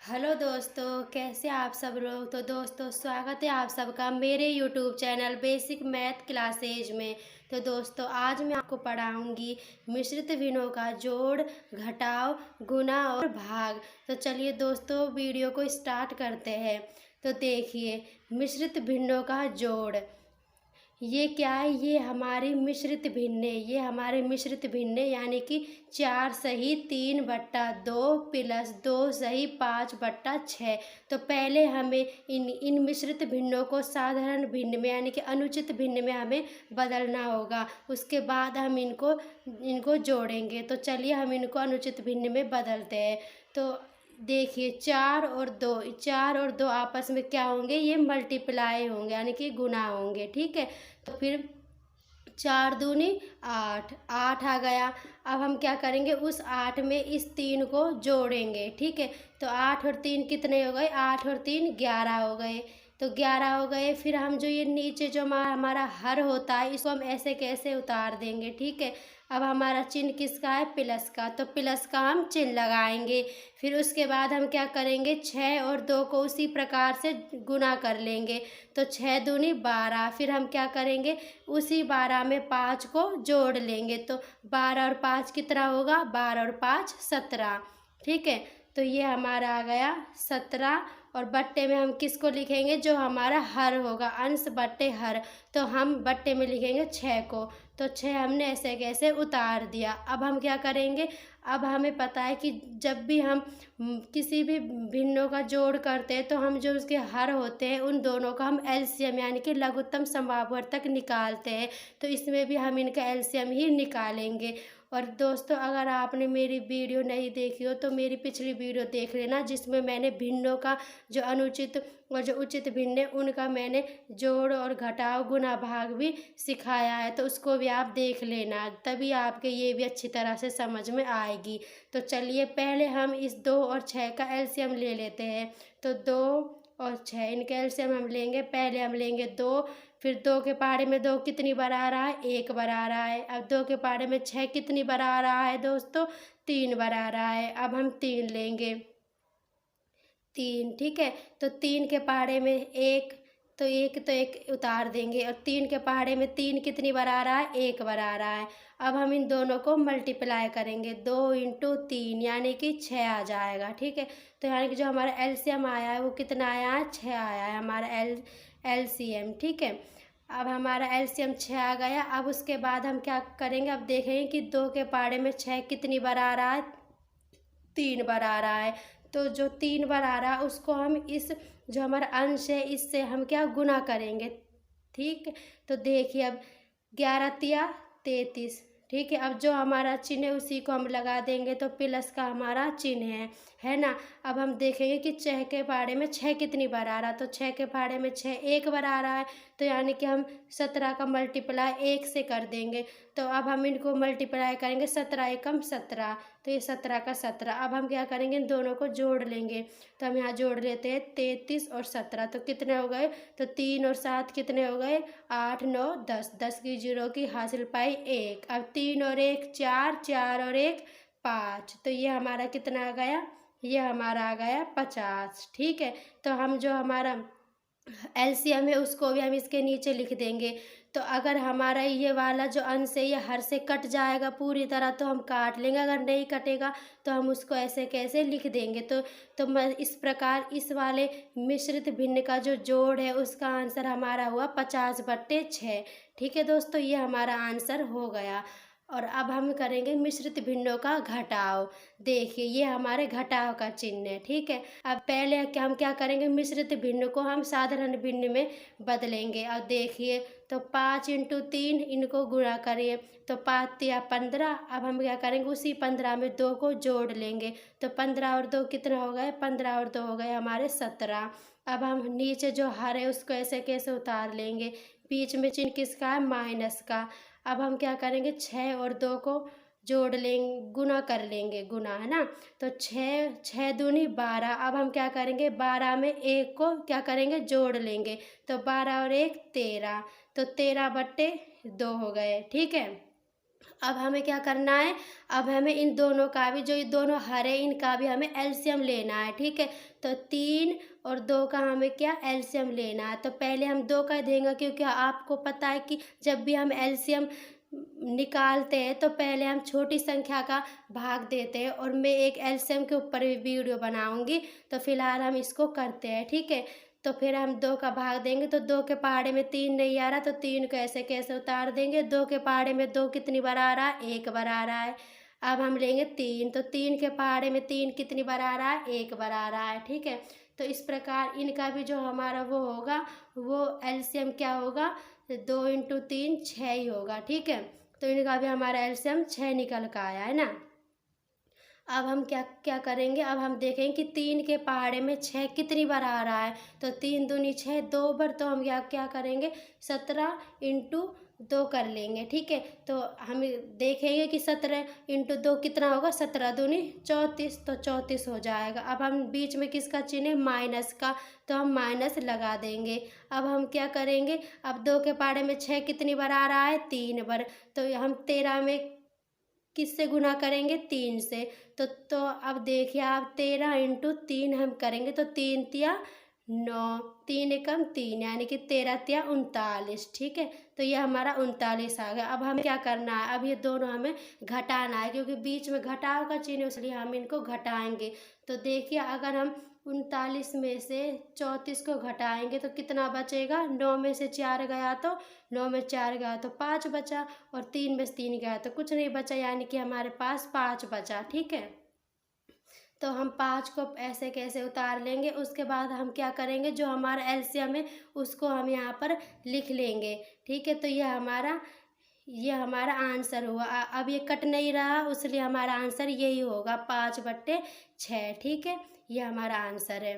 Hello दोस्तों, कैसे आप सब लोग। तो दोस्तों, स्वागत है आप सबका मेरे YouTube channel basic math classes में। तो दोस्तों, आज मैं आपको पढ़ाऊंगी मिश्रित भिन्नों का जोड़, घटाव, गुणा और भाग। तो चलिए दोस्तों, वीडियो को स्टार्ट करते हैं। तो देखिए, मिश्रित भिन्नों का जोड़, ये क्या है। ये हमारे मिश्रित भिन्ने यानी कि 4 सही 3/2 प्लस 2 सही 5/6। तो पहले हमें इन मिश्रित भिन्नों को साधारण भिन्न में यानी कि अनुचित भिन्न में हमें बदलना होगा। उसके बाद हम इनको जोड़ेंगे। तो चलिए हम इनको अनुचित भिन्न में बदलते हैं। तो देखिए, 4 और 2 आपस में क्या होंगे, ये मल्टीप्लाई होंगे यानी कि गुणा होंगे। ठीक है, तो फिर 4 दूनी 8, 8 आ गया। अब हम क्या करेंगे, उस 8 में इस 3 को जोड़ेंगे। ठीक है, तो 8 और 3 कितने हो गए, 8 और 3 11 हो गए। तो 11 हो गए। फिर हम जो ये नीचे जो हमारा हर होता है, इसको हम ऐसे कैसे उतार देंगे। ठीक है, अब हमारा चिन्ह किसका है, प्लस का। तो प्लस का हम चिन्ह लगाएंगे। फिर उसके बाद हम क्या करेंगे, 6 और 2 को उसी प्रकार से गुना कर लेंगे। तो 6 दूनी 12। फिर हम क्या करेंगे, उसी 12 में 5 को जोड़ लेंगे। तो 12 और 5 कितना होगा, 12 और 5 17। ठीक है, तो ये हमारा आ गया 17। और बट्टे में हम किसको लिखेंगे, जो हमारा हर होगा, अंश बट्टे हर। तो हम बट्टे में लिखेंगे 6 को। तो 6 हमने ऐसे कैसे उतार दिया। अब हम क्या करेंगे, अब हमें पता है कि जब भी हम किसी भी भिन्नों का जोड़ करते हैं तो हम जो उसके हर होते हैं उन दोनों का हम एलसीएम यानी कि लघुत्तम समापवर्तक निकालते हैं। तो इसमें भी हम इनका एलसीएम ही निकालेंगे। और दोस्तों, अगर आपने मेरी वीडियो नहीं देखी हो तो मेरी पिछली वीडियो देख लेना, जिसमें मैंने भिन्नों का जो अनुचित और जो उचित भिन्न है उनका मैंने जोड़ और घटाव गुणा भाग भी सिखाया है। तो उसको भी आप देख लेना, तभी आपके ये भी अच्छी तरह से समझ में आएगी। तो चलिए, पहले हम इस 2 और 6 का एलसीएम ले लेते हैं। तो 2 और 6 इनका एलसीएम हम लेंगे। पहले हम लेंगे 2। फिर 2 के पहाड़े में 2 कितनी बार आ रहा है, 1 बार आ रहा है। अब 2 के पहाड़े में 6 कितनी बार आ रहा है दोस्तों, 3 बार आ रहा है। अब हम 3 लेंगे, 3। ठीक है, तो 3 के पहाड़े में 1, तो 1 उतार देंगे। और 3 के पहाड़े में 3 कितनी बार आ रहा है, 1 बार आ रहा है। अब हम इन दोनों को मल्टीप्लाई करेंगे, 2 इंटू 3 यानी कि 6 आ जाएगा। ठीक है, तो यानी कि जो हमारा एलसीएम आया है वो कितना आया है, 6 आया है हमारा एलसीएम। ठीक है, अब हमारा एलसीएम 6 आ गया। अब उसके बाद हम क्या करेंगे, अब देखेंगे कि 2 के पहाड़े में 6 कितनी बार आ रहा है, 3 बार आ रहा है। तो जो 3 बार आ रहा है उसको हम इस जो हमारा अंश है इससे हम क्या गुना करेंगे। ठीक, तो देखिए, अब 11 तिया 33। ठीक है, अब जो हमारा चिन्ह है उसी को हम लगा देंगे। तो प्लस का हमारा चिन्ह है ना। अब हम देखेंगे कि 6 के पहाड़े में 6 कितनी बार आ रहा है। तो 6 के पहाड़े में 6 1 बार आ रहा है। तो यानी कि हम 17 का मल्टीप्लाई 1 से कर देंगे। तो अब हम इनको मल्टीप्लाई करेंगे, 17 एकम 17। तो ये 17 का 17। अब हम क्या करेंगे, इन दोनों को जोड़ लेंगे। तो हम यहाँ जोड़ लेते हैं 33 और 17। तो कितने हो गए, तो 3 और 7 कितने हो गए, 8 9 10। 10 की जीरो की हासिल पाई 1। अब 3 और 1 4, 4 और 1 5। तो ये हमारा कितना आ गया, ये हमारा आ गया 50। ठीक है, तो हम जो हमारा एलसीएम है उसको भी हम इसके नीचे लिख देंगे। तो अगर हमारा ये वाला जो अंश है ये हर से कट जाएगा पूरी तरह तो हम काट लेंगे, अगर नहीं कटेगा तो हम उसको ऐसे कैसे लिख देंगे। तो मैं इस प्रकार इस वाले मिश्रित भिन्न का जो जोड़ है उसका आंसर हमारा हुआ 50/6। ठीक है दोस्तों, ये हमारा आंसर हो गया। और अब हम करेंगे मिश्रित भिन्नों का घटाव। देखिए, ये हमारे घटाव का चिन्ह है। ठीक है, अब पहले हम क्या करेंगे, मिश्रित भिन्न को हम साधारण भिन्न में बदलेंगे। अब देखिए, तो 5 इंटू 3 इनको गुणा करिए। तो 5 या 15। अब हम क्या करेंगे, उसी 15 में 2 को जोड़ लेंगे। तो 15 और 2 कितना हो गए, 15 और 2 हो गए हमारे 17। अब हम नीचे जो हर है उसको ऐसे कैसे उतार लेंगे, बीच में चिन्ह किसका है, माइनस का। अब हम क्या करेंगे, 6 और 2 को जोड़ लेंगे, गुना कर लेंगे, गुना है ना। तो 6 दूनी 12। अब हम क्या करेंगे, 12 में 1 को क्या करेंगे, जोड़ लेंगे। तो 12 और 1 13। तो 13/2 हो गए। ठीक है, अब हमें क्या करना है, अब हमें इन दोनों का भी, जो ये दोनों हरे, इनका भी हमें एलसीएम लेना है, ठीक है। तो 3 और 2 का हमें क्या एलसीएम लेना है। तो पहले हम 2 का देंगे, क्योंकि आपको पता है कि जब भी हम एलसीएम निकालते हैं तो पहले हम छोटी संख्या का भाग देते हैं, और मैं एक एलसीएम के ऊपर भी वीडियो बनाऊंगी। तो फिलहाल हम इसको करते हैं, ठीक है। तो फिर हम 2 का भाग देंगे, तो 2 के पहाड़े में 3 नहीं आ रहा, तो 3 को ऐसे कैसे उतार देंगे। 2 के पहाड़े में 2 कितनी बार आ रहा है, 1 बार आ रहा है। अब हम लेंगे 3, तो 3 के पहाड़े में 3 कितनी बार आ रहा है, 1 बार आ रहा है, ठीक है। तो इस प्रकार इनका भी जो हमारा वो होगा, वो एलसीएम क्या होगा, 2 इंटू 3 6 ही होगा, ठीक है। तो इनका भी हमारा एलसीएम 6 निकल कर आया है ना। अब हम क्या क्या करेंगे, अब हम देखेंगे कि 3 के पहाड़े में 6 कितनी बार आ रहा है। तो 3 दूनी 6, 2 बार। तो हम क्या क्या करेंगे, 17 इंटू 2 कर लेंगे, ठीक है। तो हम देखेंगे कि 17 इंटू 2 कितना होगा, 17 दूनी 34, तो 34 हो जाएगा। अब हम बीच में किसका चिन्ह है, माइनस का, तो हम माइनस लगा देंगे। अब हम क्या करेंगे, अब 2 के पहाड़े में 6 कितनी बार आ रहा है, 3 बार। तो हम 13 में किससे गुना करेंगे, 3 से। तो अब देखिए आप, 13 इंटू 3 हम करेंगे, तो 3 तिया 9, 3 एकम 3, यानी कि 13 तिया 39, ठीक है। तो ये हमारा 39 आ गया। अब हमें क्या करना है, अब ये दोनों हमें घटाना है, क्योंकि बीच में घटाव का चिन्ह है, इसलिए हम इनको घटाएंगे। तो देखिए, अगर हम 39 में से 34 को घटाएंगे तो कितना बचेगा, 9 में से 4 गया तो 9 में 4 गया तो 5 बचा, और 3 में से 3 गया तो कुछ नहीं बचा, यानी कि हमारे पास 5 बचा, ठीक है। तो हम 5 को ऐसे कैसे उतार लेंगे, उसके बाद हम क्या करेंगे, जो हमारा एलसीएम है उसको हम यहाँ पर लिख लेंगे, ठीक है। तो ये हमारा आंसर हुआ। अब ये कट नहीं रहा, इसलिए हमारा आंसर यही होगा, 5/6, ठीक है। ये हमारा आंसर है।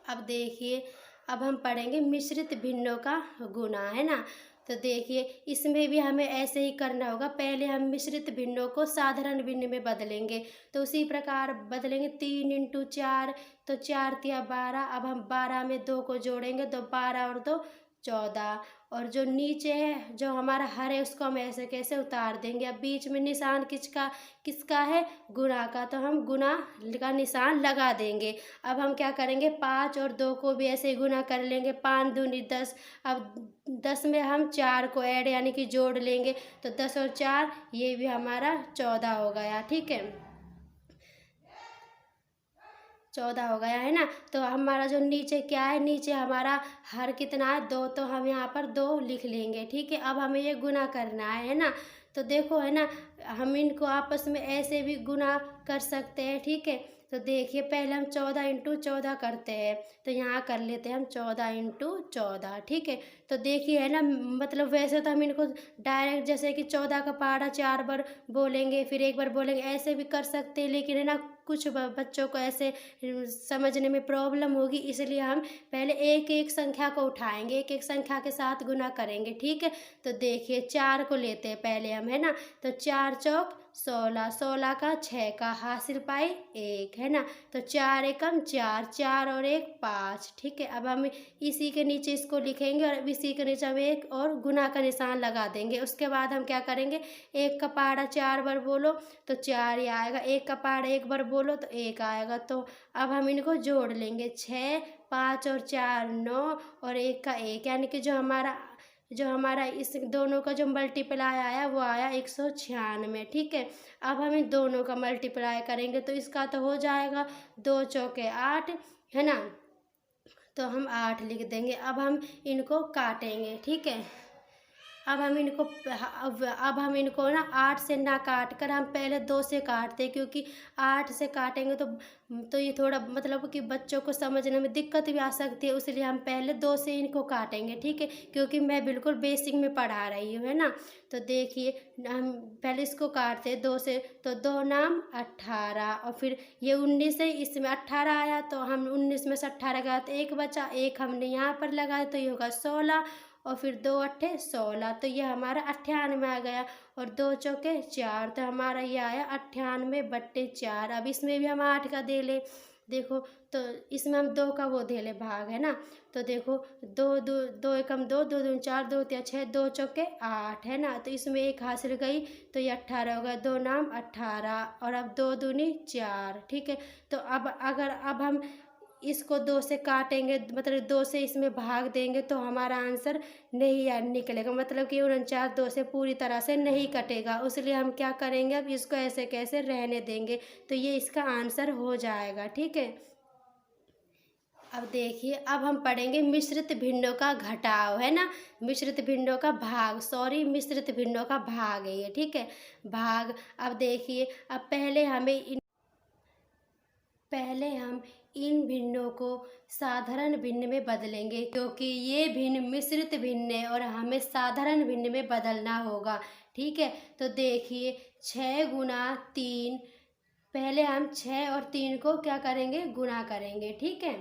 अब देखिए, अब हम पढ़ेंगे मिश्रित भिन्नों का गुणा, है ना। तो देखिए, इसमें भी हमें ऐसे ही करना होगा। पहले हम मिश्रित भिन्नों को साधारण भिन्न में बदलेंगे, तो उसी प्रकार बदलेंगे। 3 इंटू 4, तो 4 तिया 12। अब हम 12 में 2 को जोड़ेंगे, तो 12 और 2 14। और जो नीचे है, जो हमारा हर है, उसको हम ऐसे कैसे उतार देंगे। अब बीच में निशान किसका है, गुणा का, तो हम गुणा का निशान लगा देंगे। अब हम क्या करेंगे, 5 और 2 को भी ऐसे ही गुणा कर लेंगे, 5 दूनी 10। अब 10 में हम 4 को ऐड यानी कि जोड़ लेंगे, तो 10 और 4, ये भी हमारा 14 हो गया, ठीक है। 14 हो गया, है ना। तो हमारा जो नीचे क्या है, नीचे हमारा हर कितना है, 2, तो हम यहाँ पर 2 लिख लेंगे, ठीक है। अब हमें ये गुना करना है ना। तो देखो, है ना, हम इनको आपस में ऐसे भी गुना कर सकते हैं, ठीक है। तो देखिए, पहले हम 14 इंटू 14 करते हैं, तो यहाँ कर लेते हैं हम 14 इंटू 14, ठीक है। तो देखिए, है ना, मतलब वैसे तो हम इनको डायरेक्ट जैसे कि 14 का पहाड़ा 4 बार बोलेंगे, फिर 1 बार बोलेंगे, ऐसे भी कर सकते हैं, लेकिन है ना, कुछ बच्चों को ऐसे समझने में प्रॉब्लम होगी, इसलिए हम पहले एक एक संख्या को उठाएंगे, एक एक संख्या के साथ गुना करेंगे, ठीक है। तो देखिए, 4 को लेते हैं पहले हम, है ना। तो 4 चौक 16, 16 का 6 का हासिल पाई 1, है ना। तो 4 एकम 4, 4 और 1 5, ठीक है। अब हम इसी के नीचे इसको लिखेंगे, और इसी के नीचे हम एक और गुना का निशान लगा देंगे। उसके बाद हम क्या करेंगे, 1 का पहाड़ा 4 बार बोलो तो 4 ही आएगा, 1 का पहाड़ा 1 बार बोलो तो 1 आएगा। तो अब हम इनको जोड़ लेंगे, 6, 5 और 4 9, और 1 का 1, यानी कि जो हमारा इस दोनों का जो मल्टीप्लाई आया वो आया 196, ठीक है। अब हम इन दोनों का मल्टीप्लाई करेंगे, तो इसका तो हो जाएगा 2 चौके 8, है ना। तो हम 8 लिख देंगे। अब हम इनको काटेंगे, ठीक है। अब हम इनको ना 8 से ना काट कर हम पहले 2 से काटते हैं, क्योंकि 8 से काटेंगे तो ये थोड़ा मतलब कि बच्चों को समझने में दिक्कत भी आ सकती है, इसलिए हम पहले 2 से इनको काटेंगे, ठीक है। क्योंकि मैं बिल्कुल बेसिक में पढ़ा रही हूँ, है ना। तो देखिए, हम पहले इसको काटते हैं 2 से, तो 2 नाम 18, और फिर ये 19 है, इसमें 18 आया, तो हम 19 में से 18 गया तो 1 बचा, 1 हमने यहाँ पर लगाया, तो ये होगा 16, और फिर 2 अट्ठे 16, तो ये हमारा 98 आ गया। और 2 चौके 4, तो हमारा ये आया 98/4। अब इसमें भी हम 8 का दे ले, देखो तो इसमें हम 2 का वो दे ले भाग, है ना। तो देखो 2 एकम 2, 2 दूनी 4, 2 तिया 6, 2 चौके 8, है ना। तो इसमें 1 हासिल गई तो ये 18 हो गया, 2 नाम 18 और अब 2 दूनी 4, ठीक है। तो अब हम इसको 2 से काटेंगे, मतलब 2 से इसमें भाग देंगे तो हमारा आंसर नहीं निकलेगा, मतलब कि 49 2 से पूरी तरह से नहीं कटेगा। इसलिए हम क्या करेंगे, अब इसको ऐसे कैसे रहने देंगे, तो ये इसका आंसर हो जाएगा, ठीक है। अब देखिए, अब हम पढ़ेंगे मिश्रित भिन्नों का घटाव, है ना। मिश्रित भिन्नों का भाग, सॉरी मिश्रित भिन्नों का भाग है ये, ठीक है, भाग। अब देखिए, अब पहले हम इन भिन्नों को साधारण भिन्न में बदलेंगे, क्योंकि ये भिन्न मिश्रित भिन्न है और हमें साधारण भिन्न में बदलना होगा, ठीक है। तो देखिए 6 गुना 3, पहले हम 6 और 3 को क्या करेंगे, गुना करेंगे, ठीक है।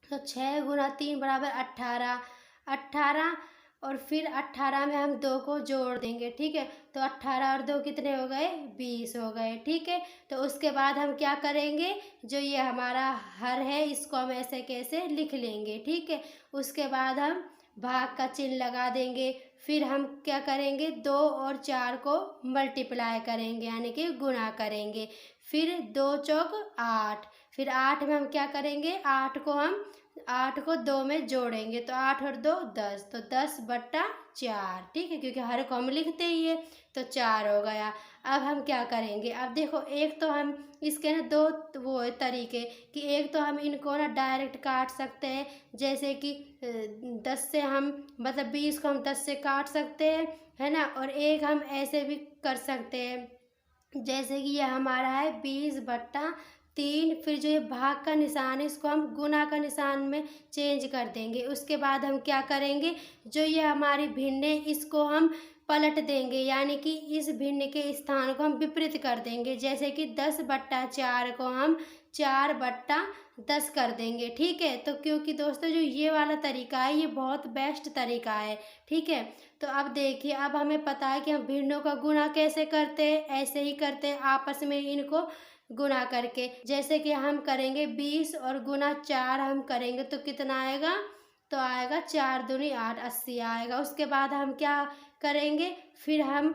तो 6 गुना 3 बराबर 18, 18 और फिर 18 में हम 2 को जोड़ देंगे, ठीक है। तो 18 और 2 कितने हो गए, 20 हो गए, ठीक है। तो उसके बाद हम क्या करेंगे, जो ये हमारा हर है इसको हम ऐसे कैसे लिख लेंगे, ठीक है। उसके बाद हम भाग का चिन्ह लगा देंगे, फिर हम क्या करेंगे, 2 और 4 को मल्टीप्लाई करेंगे यानी कि गुणा करेंगे, फिर 2 चौक 8, फिर 8 में हम क्या करेंगे, 8 को 2 में जोड़ेंगे तो 8 और 2 10, तो 10/4, ठीक है, क्योंकि हर को हम लिखते ही है, तो 4 हो गया। अब हम क्या करेंगे, अब देखो एक तो हम इसके ना 2 वो तरीके कि एक तो हम इनको ना डायरेक्ट काट सकते हैं, जैसे कि 10 से हम मतलब 20 को हम 10 से काट सकते हैं, है ना। और एक हम ऐसे भी कर सकते हैं, जैसे कि ये हमारा है 20/3, फिर जो ये भाग का निशान है इसको हम गुना का निशान में चेंज कर देंगे। उसके बाद हम क्या करेंगे, जो ये हमारी भिन्न है इसको हम पलट देंगे, यानी कि इस भिन्न के स्थान को हम विपरीत कर देंगे, जैसे कि 10/4 को हम 4/10 कर देंगे, ठीक है। तो क्योंकि दोस्तों जो ये वाला तरीका है ये बहुत बेस्ट तरीका है, ठीक है। तो अब देखिए, अब हमें पता है कि हम भिन्नों का गुणा कैसे करते हैं, ऐसे ही करते हैं आपस में इनको गुणा करके, जैसे कि हम करेंगे 20 और गुना 4 हम करेंगे तो कितना आएगा, तो आएगा 4 दूनी 8, 80 आएगा। उसके बाद हम क्या करेंगे, फिर हम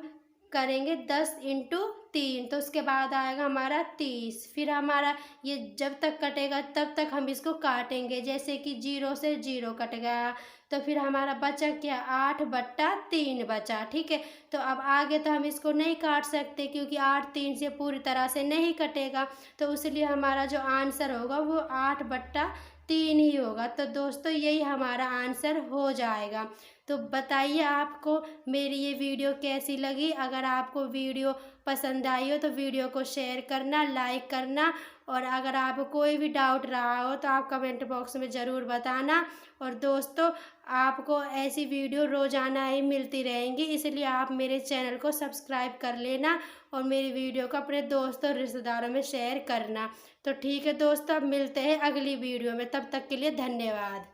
करेंगे 10 इंटू 3, तो उसके बाद आएगा हमारा 30, फिर हमारा ये जब तक कटेगा तब तक हम इसको काटेंगे, जैसे कि 0 से 0 कट गया, तो फिर हमारा बचा क्या, 8/3 बचा, ठीक है। तो अब आगे तो हम इसको नहीं काट सकते क्योंकि 8 3 से पूरी तरह से नहीं कटेगा, तो इसलिए हमारा जो आंसर होगा वो 8/3 ही होगा। तो दोस्तों यही हमारा आंसर हो जाएगा। तो बताइए आपको मेरी ये वीडियो कैसी लगी। अगर आपको वीडियो पसंद आई हो तो वीडियो को शेयर करना, लाइक करना, और अगर आपको कोई भी डाउट रहा हो तो आप कमेंट बॉक्स में ज़रूर बताना। और दोस्तों आपको ऐसी वीडियो रोज़ाना ही मिलती रहेंगी, इसलिए आप मेरे चैनल को सब्सक्राइब कर लेना और मेरी वीडियो को अपने दोस्तों और रिश्तेदारों में शेयर करना। तो ठीक है दोस्तों, अब मिलते हैं अगली वीडियो में, तब तक के लिए धन्यवाद।